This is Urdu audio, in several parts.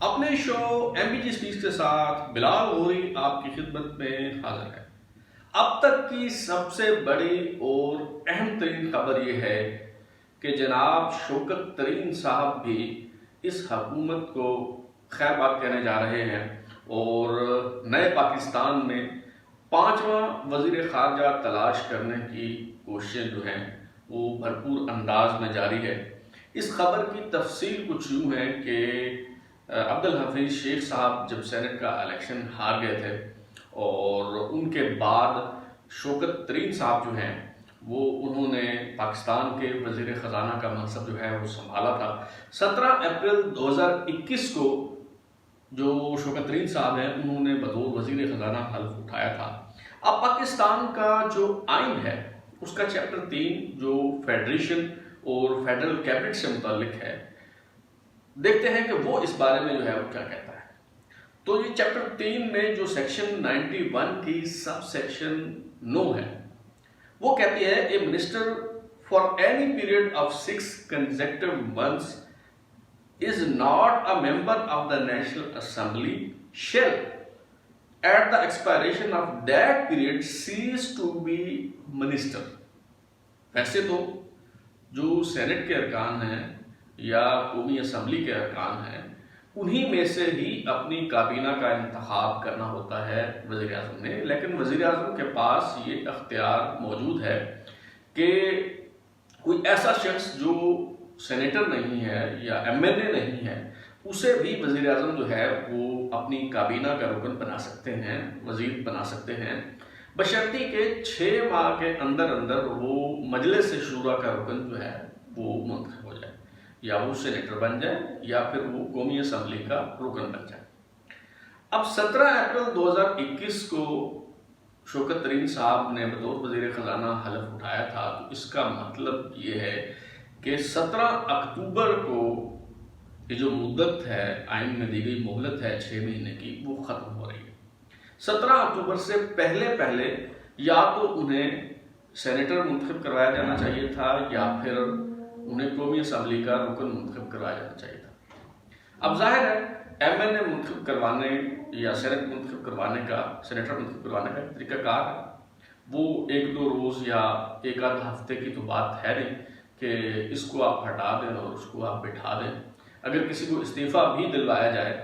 اپنے شو ایم بی جی سپیچ کے ساتھ بلال غوری آپ کی خدمت میں حاضر ہے۔ اب تک کی سب سے بڑی اور اہم ترین خبر یہ ہے کہ جناب شوکت ترین صاحب بھی اس حکومت کو خیر بات کہنے جا رہے ہیں اور نئے پاکستان میں 5واں وزیر خارجہ تلاش کرنے کی کوششیں جو ہیں وہ بھرپور انداز میں جاری ہے۔ اس خبر کی تفصیل کچھ یوں ہے کہ عبدالحفیظ شیخ صاحب جب سینٹ کا الیکشن ہار گئے تھے اور ان کے بعد شوکت ترین صاحب جو ہیں وہ انہوں نے پاکستان کے وزیر خزانہ کا منصب جو ہے وہ سنبھالا تھا۔ 17 اپریل 2021 کو جو شوکت ترین صاحب ہیں انہوں نے بطور وزیر خزانہ حلف اٹھایا تھا۔ اب پاکستان کا جو آئین ہے اس کا چیپٹر 3 جو فیڈریشن اور فیڈرل کیبنٹ سے متعلق ہے، دیکھتے ہیں کہ وہ اس بارے میں جو ہے وہ کیا کہتا ہے۔ تو یہ چیپٹر 3 میں جو سیکشن 91 کی سب سیکشن 9 ہے وہ کہتی ہے a minister for any period of 6 consecutive months is not a member of the National Assembly shall at the expiration of that period cease to be minister۔ ویسے تو جو سینٹ کے ارکان ہیں یا قومی اسمبلی کے ارکان ہیں انہی میں سے ہی اپنی کابینہ کا انتخاب کرنا ہوتا ہے وزیر اعظم نے، لیکن وزیر اعظم کے پاس یہ اختیار موجود ہے کہ کوئی ایسا شخص جو سینیٹر نہیں ہے یا ایم این اے نہیں ہے اسے بھی وزیر اعظم جو ہے وہ اپنی کابینہ کا رکن بنا سکتے ہیں، وزیر بنا سکتے ہیں، بشرطی کہ 6 ماہ کے اندر وہ مجلس شورا کا رکن جو ہے وہ منتخب ہو جائے، یا وہ سینیٹر بن جائے یا پھر وہ قومی اسمبلی کا رکن بن جائے۔ اب 17 اپریل 2021 کو شوکت ترین صاحب نے بطور وزیر خزانہ حلف اٹھایا تھا، تو اس کا مطلب یہ ہے کہ 17 اکتوبر کو یہ جو مدت ہے آئین میں دی گئی مہلت ہے 6 مہینے کی وہ ختم ہو رہی ہے۔ 17 اکتوبر سے پہلے یا تو انہیں سینیٹر منتخب کروایا جانا چاہیے تھا یا پھر انہیں قومی اسمبلی کا رکن منتخب کروایا جانا چاہیے تھا۔ اب ظاہر ہے ایم این اے منتخب کروانے یا سینیٹر منتخب کروانے کا طریقہ کار ہے، وہ 1-2 روز یا 1-8 ہفتے کی تو بات ہے نہیں کہ اس کو آپ ہٹا دیں اور اس کو آپ بٹھا دیں۔ اگر کسی کو استعفیٰ بھی دلوایا جائے،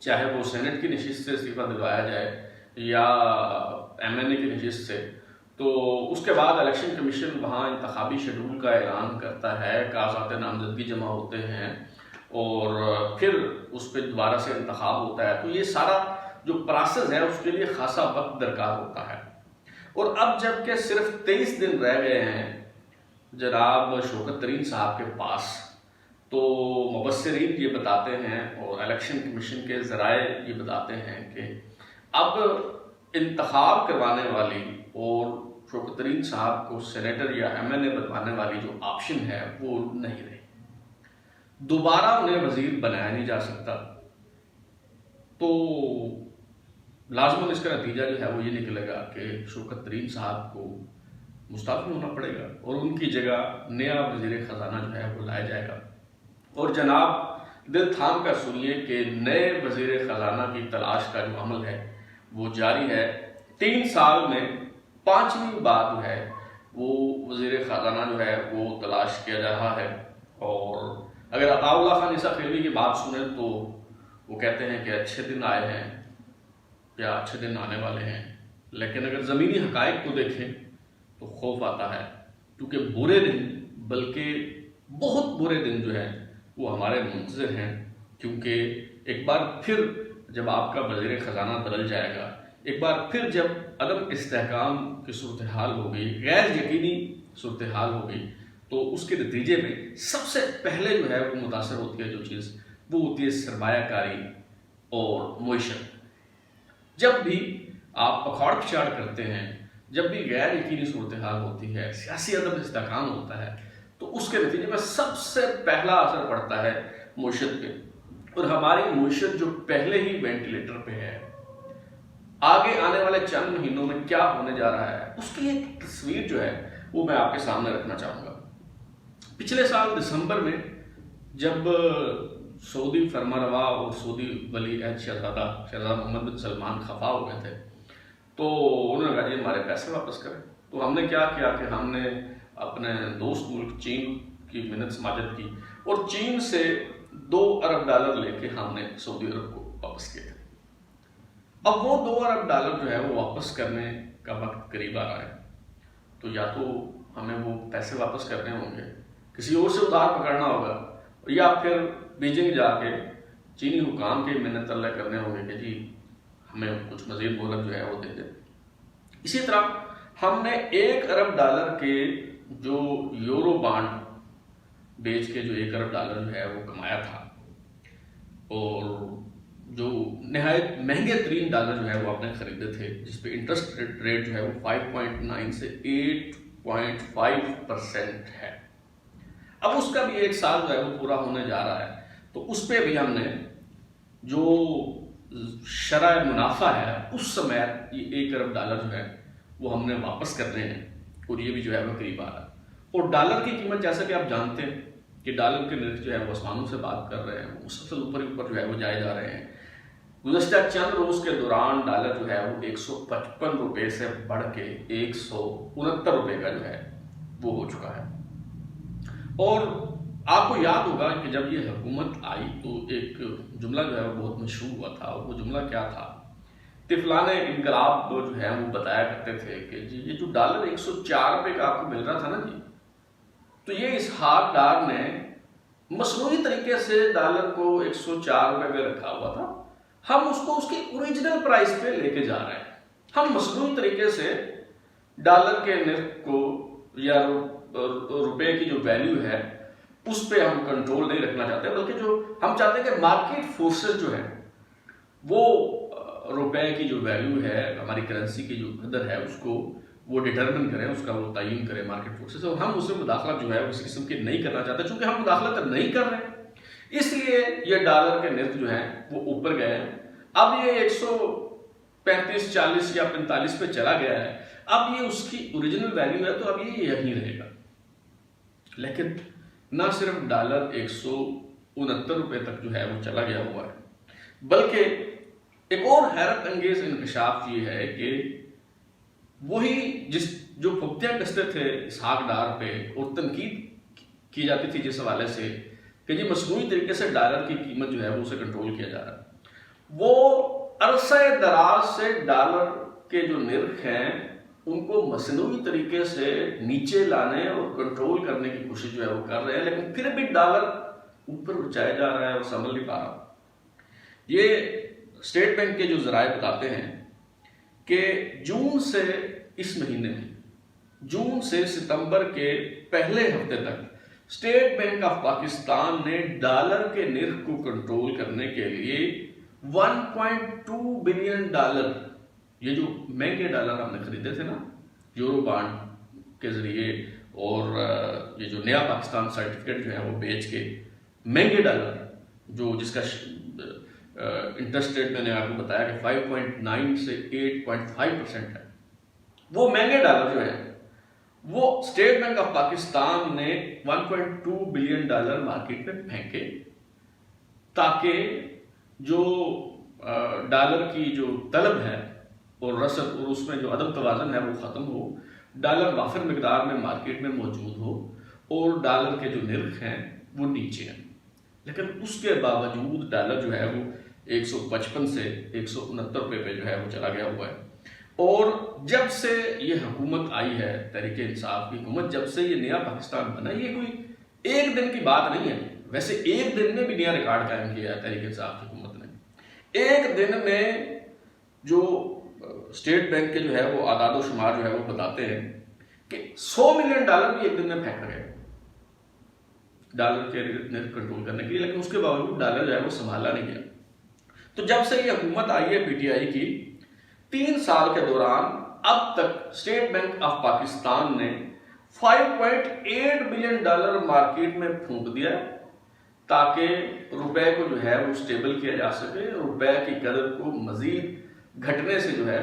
چاہے وہ سینٹ کی نشست سے استعفیٰ دلوایا جائے یا ایم این اے کی نشست سے، تو اس کے بعد الیکشن کمیشن وہاں انتخابی شیڈول کا اعلان کرتا ہے، کاغذات نامزدگی جمع ہوتے ہیں اور پھر اس پہ دوبارہ سے انتخاب ہوتا ہے۔ تو یہ سارا جو پروسیس ہے اس کے لیے خاصا وقت درکار ہوتا ہے، اور اب جب کہ صرف 23 دن رہ گئے ہیں جناب شوکت ترین صاحب کے پاس، تو مبصرین یہ بتاتے ہیں اور الیکشن کمیشن کے ذرائع یہ بتاتے ہیں کہ اب انتخاب کروانے والی اور شوکت ترین صاحب کو سینیٹر یا ایم این اے بنوانے والی جو آپشن ہے وہ نہیں رہی، دوبارہ انہیں وزیر بنایا نہیں جا سکتا۔ تو لازماً اس کا نتیجہ جو ہے وہ یہ نکلے گا کہ شوکت ترین صاحب کو مستعفی ہونا پڑے گا اور ان کی جگہ نیا وزیر خزانہ جو ہے وہ لایا جائے گا۔ اور جناب دل تھام کر سنیے کہ نئے وزیر خزانہ کی تلاش کا جو عمل ہے وہ جاری ہے۔ 3 سال میں 5ویں بار جو ہے وہ وزیر خزانہ جو ہے وہ تلاش کیا جا رہا ہے، اور اگر عطا اللہ خان عیسیٰ خیلوی کی بات سنیں تو وہ کہتے ہیں کہ اچھے دن آئے ہیں یا اچھے دن آنے والے ہیں، لیکن اگر زمینی حقائق کو دیکھیں تو خوف آتا ہے، کیونکہ برے دن بلکہ بہت برے دن جو ہیں وہ ہمارے منتظر ہیں، کیونکہ ایک بار پھر جب آپ کا وزیر خزانہ بدل جائے گا، ایک بار پھر جب عدم استحکام کی صورتحال ہوگی، غیر یقینی صورتحال ہوگی، تو اس کے نتیجے میں سب سے پہلے جو ہے وہ متاثر ہوتی ہے جو چیز وہ ہوتی ہے سرمایہ کاری اور معیشت۔ جب بھی آپ پکھاڑ پچھاڑ کرتے ہیں، جب بھی غیر یقینی صورتحال ہوتی ہے، سیاسی عدم استحکام ہوتا ہے، تو اس کے نتیجے میں سب سے پہلا اثر پڑتا ہے معیشت پہ، اور ہماری معیشت جو پہلے ہی وینٹیلیٹر پہ ہے، آگے آنے والے چند مہینوں میں کیا ہونے جا رہا ہے اس کی ایک تصویر جو ہے وہ میں آپ کے سامنے رکھنا چاہوں گا۔ پچھلے سال دسمبر میں جب سعودی فرمانروا اور سعودی ولی عہد شہزادہ محمد بن سلمان خفا ہو گئے تھے، تو انہوں نے کہا جی ہمارے پیسے واپس کریں۔ تو ہم نے کیا کیا کہ ہم نے اپنے دوست ملک چین کی منت سماجت کی اور چین سے $2 ارب لے کے ہم نے سعودی عرب کو واپس کیے تھے۔ اب وہ $2 ارب جو ہے وہ واپس کرنے کا وقت قریب آ رہا ہے، تو یا تو ہمیں وہ پیسے واپس کرنے ہوں گے، کسی اور سے ادھار پکڑنا ہوگا، یا پھر بیجنگ جا کے چینی حکام کی منت اللہ کرنے ہوں گے کہ جی ہمیں کچھ مزید مہلت جو ہے وہ دے دیں۔ اسی طرح ہم نے $1 ارب کے جو یورو بانڈ بیچ کے جو $1 ارب جو ہے وہ کمایا تھا، اور جو نہایت مہنگے ترین ڈالر جو ہے وہ آپ نے خریدے تھے، جس پہ انٹرسٹ ریٹ جو ہے وہ 5.9 سے 8.5% ہے۔ اب اس کا بھی 1 سال جو ہے وہ پورا ہونے جا رہا ہے، تو اس پہ بھی ہم نے جو شرح منافع ہے اس سمے یہ $1 ارب جو ہے وہ ہم نے واپس کرنے ہیں، اور یہ بھی جو ہے وہ قریب آ رہا ہے۔ اور ڈالر کی قیمت جیسا کہ آپ جانتے ہیں کہ ڈالر کے نرخ جو ہے وہ آسمانوں سے بات کر رہے ہیں، مسلسل اوپر جو ہے وہ جائے جا رہے ہیں۔ گزشتہ چند روز کے دوران ڈالر جو ہے وہ 155 روپے سے بڑھ کے 169 روپے کا جو ہے وہ ہو چکا ہے۔ اور آپ کو یاد ہوگا کہ جب یہ حکومت آئی تو ایک جملہ جو ہے وہ بہت مشہور ہوا تھا، اور وہ جملہ کیا تھا؟ طفلان انقلاب جو ہے وہ بتایا کرتے تھے کہ جی یہ جو ڈالر 104 روپے کا آپ کو مل رہا تھا نا جی، تو یہ اسحاق ڈار نے مصنوعی طریقے سے ڈالر کو 104 روپے پہ رکھا ہوا تھا، ہم اس کو اس کی اوریجنل پرائس پہ لے کے جا رہے ہیں۔ ہم مصنوعی طریقے سے ڈالر کے نرخ کو یا روپے کی جو ویلیو ہے اس پہ ہم کنٹرول نہیں رکھنا چاہتے، بلکہ جو ہم چاہتے ہیں کہ مارکیٹ فورسز جو ہیں وہ روپے کی جو ویلیو ہے، ہماری کرنسی کی جو قدر ہے، اس کو وہ ڈیٹرمن کریں، اس کا وہ تعین کریں مارکیٹ فورسز، اور ہم اس میں مداخلت جو ہے اس قسم کی نہیں کرنا چاہتے۔ چونکہ ہم مداخلت نہیں کر رہے ہیں، اس لیے یہ ڈالر کے نرخ جو ہیں وہ اوپر گئے ہیں۔ اب یہ 135، 40 یا 45 پہ چلا گیا ہے، اب یہ اس کی اوریجنل ویلیو ہے، تو اب یہ یہی رہے گا۔ لیکن نہ صرف ڈالر 169 روپے تک جو ہے وہ چلا گیا ہوا ہے، بلکہ ایک اور حیرت انگیز انکشاف یہ ہے کہ وہی جو پختیاں کستے تھے اسحاق ڈار پہ، اور تنقید کی جاتی تھی جس حوالے سے کہ جی مصنوعی طریقے سے ڈالر کی قیمت جو ہے وہ اسے کنٹرول کیا جا رہا ہے، وہ عرصہ دراز سے ڈالر کے جو نرخ ہیں ان کو مصنوعی طریقے سے نیچے لانے اور کنٹرول کرنے کی کوشش جو ہے وہ کر رہے ہیں، لیکن پھر بھی ڈالر اوپر اچھایا جا رہا ہے اور سنبھل نہیں پا رہا۔ یہ اسٹیٹ بینک کے جو ذرائع بتاتے ہیں کہ جون سے اس مہینے میں، جون سے ستمبر کے پہلے ہفتے تک اسٹیٹ بینک آف پاکستان نے ڈالر کے نرخ کو کنٹرول کرنے کے لیے $1.2 بلین، یہ جو مہنگے ڈالر ہم نے خریدے تھے نا یورو بانڈ کے ذریعے، اور یہ جو نیا پاکستان سرٹیفکیٹ جو ہے وہ بیچ کے مہنگے ڈالر جو جس کا انٹرسٹ ریٹ میں نے آپ کو بتایا کہ 5.9 سے 8.5% ہے، وہ مہنگے ڈالر جو ہیں وہ اسٹیٹ بینک آف پاکستان نے $1.2 بلین مارکیٹ میں پھینکے، تاکہ جو ڈالر کی جو طلب ہے اور رسد اور اس میں جو عدم توازن ہے وہ ختم ہو، ڈالر وافر مقدار میں مارکیٹ میں موجود ہو، اور ڈالر کے جو نرخ ہیں وہ نیچے ہیں۔ لیکن اس کے باوجود ڈالر جو ہے وہ 155 سے 169 روپے پہ جو ہے وہ چلا گیا ہوا ہے۔ اور جب سے یہ حکومت آئی ہے، تحریک انصاف کی حکومت، جب سے یہ نیا پاکستان بنا، یہ کوئی ایک دن کی بات نہیں ہے، ویسے ایک دن میں بھی نیا ریکارڈ قائم کیا ہے تحریک انصاف کی حکومت نے۔ ایک دن میں جو اسٹیٹ بینک کے جو ہے وہ اعداد و شمار جو ہے وہ بتاتے ہیں کہ $100 ملین بھی ایک دن میں پھینکا گیا ڈالر کے نرخ کنٹرول کرنے کے لیے، لیکن اس کے باوجود ڈالر جو ہے وہ سنبھالا نہیں گیا۔ تو جب سے یہ حکومت آئی ہے پی ٹی آئی کی، 3 سال کے دوران اب تک اسٹیٹ بینک آف پاکستان نے $5.8 بلین مارکیٹ میں پھونک دیا، تاکہ روپے کو جو ہے وہ سٹیبل کیا جا سکے، روپے کی قدر کو مزید گھٹنے سے جو ہے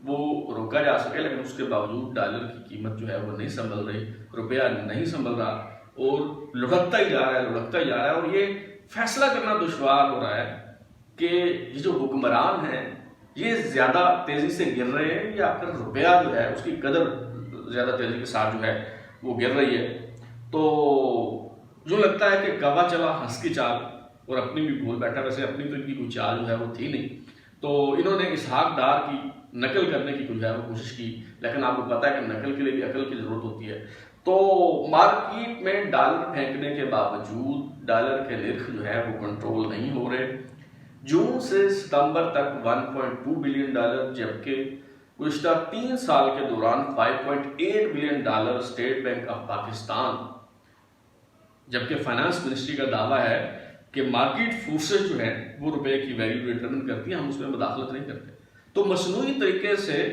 وہ روکا جا سکے۔ لیکن اس کے باوجود ڈالر کی قیمت جو ہے وہ نہیں سنبھل رہی، روپیہ نہیں سنبھل رہا، اور لڑکتا ہی جا رہا ہے اور یہ فیصلہ کرنا دشوار ہو رہا ہے کہ یہ جو حکمران ہیں یہ زیادہ تیزی سے گر رہے ہیں یا پھر روپیہ جو ہے اس کی قدر زیادہ تیزی کے ساتھ جو ہے وہ گر رہی ہے. تو جو لگتا ہے کہ کوا چلا ہنس کی چال اور اپنی بھی بھول بیٹھا. ویسے اپنی تو ان کی کوئی چال جو ہے وہ تھی نہیں, تو انہوں نے اسحاق ڈار کی نقل کرنے کی جو ہے وہ کوشش کی, لیکن آپ کو پتا ہے کہ نقل کے لیے بھی عقل کی ضرورت ہوتی ہے. تو مارکیٹ میں ڈالر پھینکنے کے باوجود ڈالر کے نرخ جو ہے وہ کنٹرول نہیں ہو رہے. جون سے ستمبر تک 1.2 بلین ڈالر, جبکہ گزشتہ 3 سال کے دوران 5.8 billion dollar state bank of Pakistan, جبکہ فائنانس منسٹری کا دعویٰ ہے کہ مارکیٹ فورسز جو ہیں وہ روپے کی ویلیو ڈیٹرمن کرتی ہیں, ہم اس میں مداخلت نہیں کرتے. تو مصنوعی طریقے سے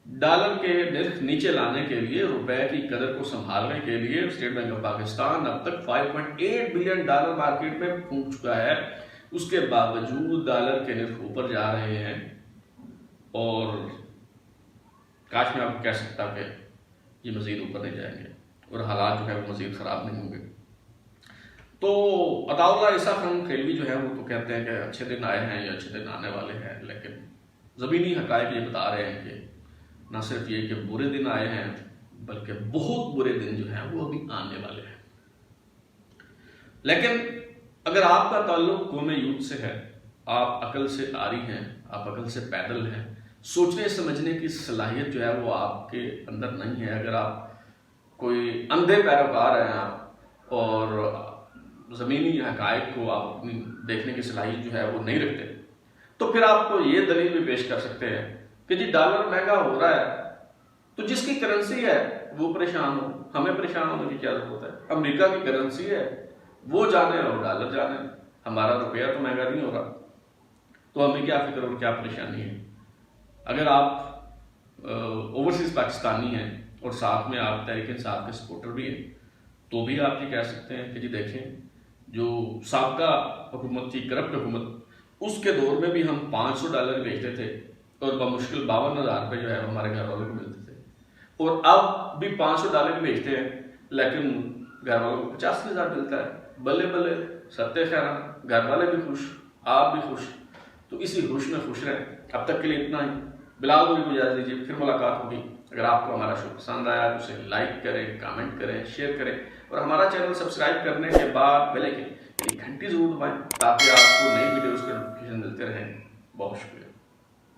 ڈالر کے نرخ نیچے لانے کے لیے, روپے کی قدر کو سنبھالنے کے لیے اسٹیٹ بینک آف پاکستان اب تک 5.8 بلین ڈالر مارکیٹ میں پھونک چکا ہے. اس کے باوجود ڈالر کے نرخ اوپر جا رہے ہیں اور کاش میں آپ کو کہہ سکتا کہ یہ مزید اوپر نہیں جائیں گے اور حالات جو ہے وہ مزید خراب نہیں ہوں گے. تو عطا اللہ عیسیٰ خان خیلوی جو ہے وہ تو کہتے ہیں کہ اچھے دن آئے ہیں یا اچھے دن آنے والے ہیں, لیکن زمینی حقائق یہ بتا رہے ہیں کہ نہ صرف یہ کہ برے دن آئے ہیں بلکہ بہت برے دن جو ہیں وہ ابھی آنے والے ہیں. لیکن اگر آپ کا تعلق قوم یوتھ سے ہے, آپ عقل سے آری ہیں, آپ عقل سے پیدل ہیں, سوچنے سمجھنے کی صلاحیت جو ہے وہ آپ کے اندر نہیں ہے, اگر آپ کوئی اندھے پیروکار ہیں آپ اور زمینی حقائق کو آپ اپنی دیکھنے کی صلاحیت جو ہے وہ نہیں رکھتے, تو پھر آپ کو یہ دلیل بھی پیش کر سکتے ہیں کہ جی ڈالر مہنگا ہو رہا ہے تو جس کی کرنسی ہے وہ پریشان ہو, ہمیں پریشان ہونے کی کیا ضرورت ہے. امریکہ کی کرنسی ہے وہ جانے اور ڈالر جانے, ہمارا روپیہ تو مہنگا نہیں ہو رہا, تو ہمیں کیا فکر اور کیا پریشانی ہے. اگر آپ اوورسیز پاکستانی ہیں اور ساتھ میں آپ تحریک انصاف کے سپورٹر بھی ہیں تو بھی آپ یہ کہہ سکتے ہیں کہ جی دیکھیں جو سابقہ حکومت تھی, کرپٹ حکومت, اس کے دور میں بھی ہم 500 ڈالر بیچتے تھے اور بمشکل 52,000 روپے جو ہے ہمارے گھر والوں کو ملتے تھے, اور اب بھی 500 ڈالر بیچتے ہیں لیکن گھر والوں کو 85,000 ملتا ہے. بلے بلے ستے خیرہ, گھر والے بھی خوش, آپ بھی خوش, تو اسی خوش میں خوش رہیں. اب تک کے لیے اتنا ہی. بلال غوری کو اجازت دیجیے, پھر ملاقات ہوگی. اگر آپ کو ہمارا شو پسند آیا تو اسے لائک کریں, کامنٹ کریں, شیئر کریں, اور ہمارا چینل سبسکرائب کرنے کے بعد بیل آئکن کی گھنٹی ضرور دبائیں تاکہ آپ کو نئی ویڈیوز کے نوٹیفیکیشن ملتے رہیں. بہت شکریہ.